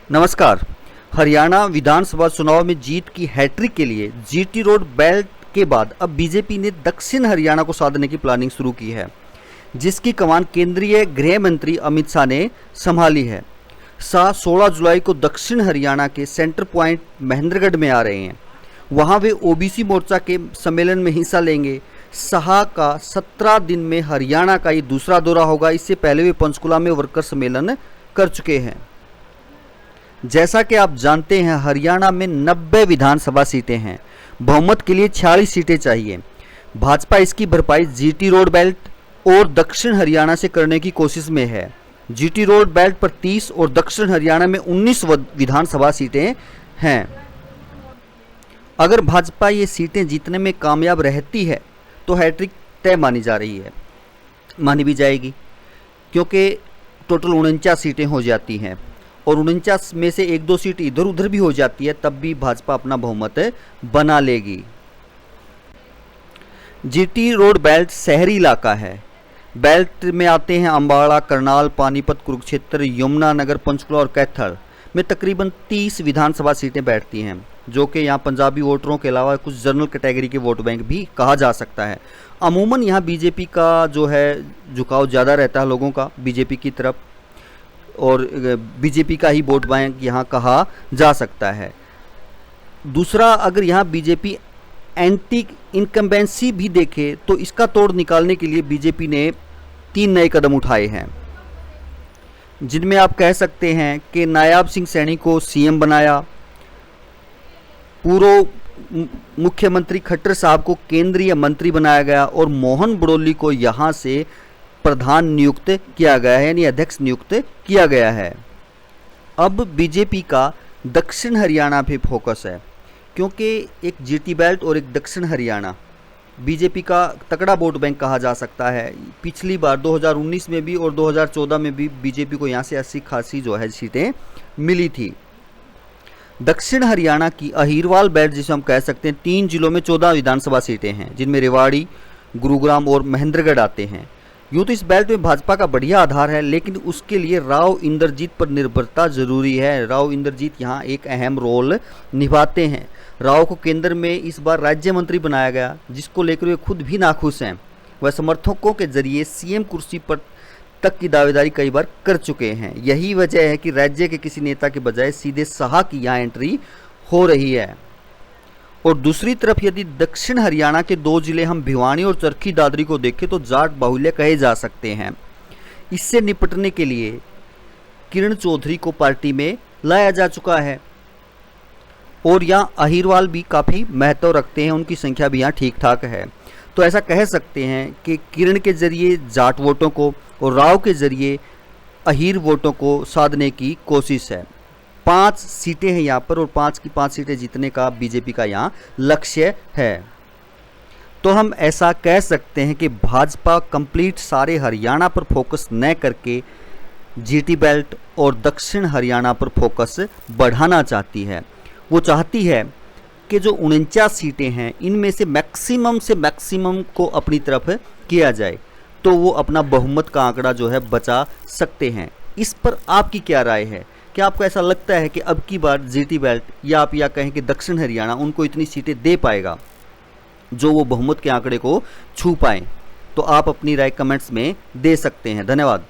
नमस्कार। हरियाणा विधानसभा चुनाव में जीत की हैट्रिक के लिए जीटी रोड बेल्ट के बाद अब बीजेपी ने दक्षिण हरियाणा को साधने की प्लानिंग शुरू की है, जिसकी कमान केंद्रीय गृह मंत्री अमित शाह ने संभाली है। शाह 16 जुलाई को दक्षिण हरियाणा के सेंटर पॉइंट महेंद्रगढ़ में आ रहे हैं। वहां वे ओबीसी मोर्चा के सम्मेलन में हिस्सा लेंगे। शाह का 17 दिन में हरियाणा का ये दूसरा दौरा होगा। इससे पहले वे पंचकुला में वर्कर सम्मेलन कर चुके हैं। जैसा कि आप जानते हैं, हरियाणा में 90 विधानसभा सीटें हैं। बहुमत के लिए 46 सीटें चाहिए। भाजपा इसकी भरपाई जीटी रोड बेल्ट और दक्षिण हरियाणा से करने की कोशिश में है। जीटी रोड बेल्ट पर 30 और दक्षिण हरियाणा में 19 विधानसभा सीटें हैं। अगर भाजपा ये सीटें जीतने में कामयाब रहती है तो हैट्रिक तय मानी भी जाएगी, क्योंकि टोटल 49 सीटें हो जाती हैं और 49 में से 1-2 सीट इधर उधर भी हो जाती है, तब भी भाजपा अपना बहुमत बना लेगी। जीटी रोड बेल्ट शहरी इलाका है। बेल्ट में आते हैं अम्बाड़ा, करनाल, पानीपत, कुरुक्षेत्र, यमुनानगर, पंचकुला और कैथल में तकरीबन 30 विधानसभा सीटें बैठती हैं, जो कि यहाँ पंजाबी वोटरों के अलावा कुछ जनरल कैटेगरी के वोट बैंक भी कहा जा सकता है। अमूमन यहाँ बीजेपी का जो है झुकाव ज़्यादा रहता है लोगों का बीजेपी की तरफ, और बीजेपी का ही वोट बैंक यहाँ कहा जा सकता है। दूसरा, अगर यहाँ बीजेपी एंटी इनकम्बेंसी भी देखे तो इसका तोड़ निकालने के लिए बीजेपी ने 3 नए कदम उठाए हैं, जिनमें आप कह सकते हैं कि नायाब सिंह सैनी को सीएम बनाया, पूर्व मुख्यमंत्री खट्टर साहब को केंद्रीय मंत्री बनाया गया और मोहन बड़ोली को यहाँ से प्रधान नियुक्त किया गया है, यानी अध्यक्ष नियुक्त किया गया है। अब बीजेपी का दक्षिण हरियाणा पे फोकस है, क्योंकि एक जीटी बेल्ट और एक दक्षिण हरियाणा बीजेपी का तगड़ा वोट बैंक कहा जा सकता है। पिछली बार 2019 में भी और 2014 में भी बीजेपी को यहाँ से अच्छी खासी जो है सीटें मिली थी। दक्षिण हरियाणा की अहीरवाल बेल्ट जिसे हम कह सकते हैं, 3 जिलों में 14 विधानसभा सीटें हैं, जिनमें रेवाड़ी, गुरुग्राम और महेंद्रगढ़ आते हैं। यूँ तो इस बेल्ट में भाजपा का बढ़िया आधार है, लेकिन उसके लिए राव इंद्रजीत पर निर्भरता जरूरी है। राव इंद्रजीत यहाँ एक अहम रोल निभाते हैं। राव को केंद्र में इस बार राज्य मंत्री बनाया गया, जिसको लेकर वे खुद भी नाखुश हैं। वह समर्थकों के जरिए सीएम कुर्सी पर तक की दावेदारी कई बार कर चुके हैं। यही वजह है कि राज्य के किसी नेता के बजाय सीधे शाह की यहाँ एंट्री हो रही है। और दूसरी तरफ यदि दक्षिण हरियाणा के 2 जिले हम भिवानी और चरखी दादरी को देखें तो जाट बाहुल्य कहे जा सकते हैं। इससे निपटने के लिए किरण चौधरी को पार्टी में लाया जा चुका है और यहाँ अहीरवाल भी काफ़ी महत्व रखते हैं, उनकी संख्या भी यहाँ ठीक ठाक है। तो ऐसा कह सकते हैं कि किरण के जरिए जाट वोटों को और राव के जरिए अहीर वोटों को साधने की कोशिश है। 5 सीटें हैं यहाँ पर और 5 की 5 सीटें जीतने का बीजेपी का यहाँ लक्ष्य है। तो हम ऐसा कह सकते हैं कि भाजपा कंप्लीट सारे हरियाणा पर फोकस न करके जीटी बेल्ट और दक्षिण हरियाणा पर फोकस बढ़ाना चाहती है। वो चाहती है कि जो 49 सीटें हैं, इनमें से मैक्सिमम को अपनी तरफ किया जाए, तो वो अपना बहुमत का आंकड़ा जो है बचा सकते हैं। इस पर आपकी क्या राय है? क्या आपको ऐसा लगता है कि अब की बार जीटी बेल्ट या आप या कहें कि दक्षिण हरियाणा उनको इतनी सीटें दे पाएगा जो वो बहुमत के आंकड़े को छू पाएं? तो आप अपनी राय कमेंट्स में दे सकते हैं। धन्यवाद।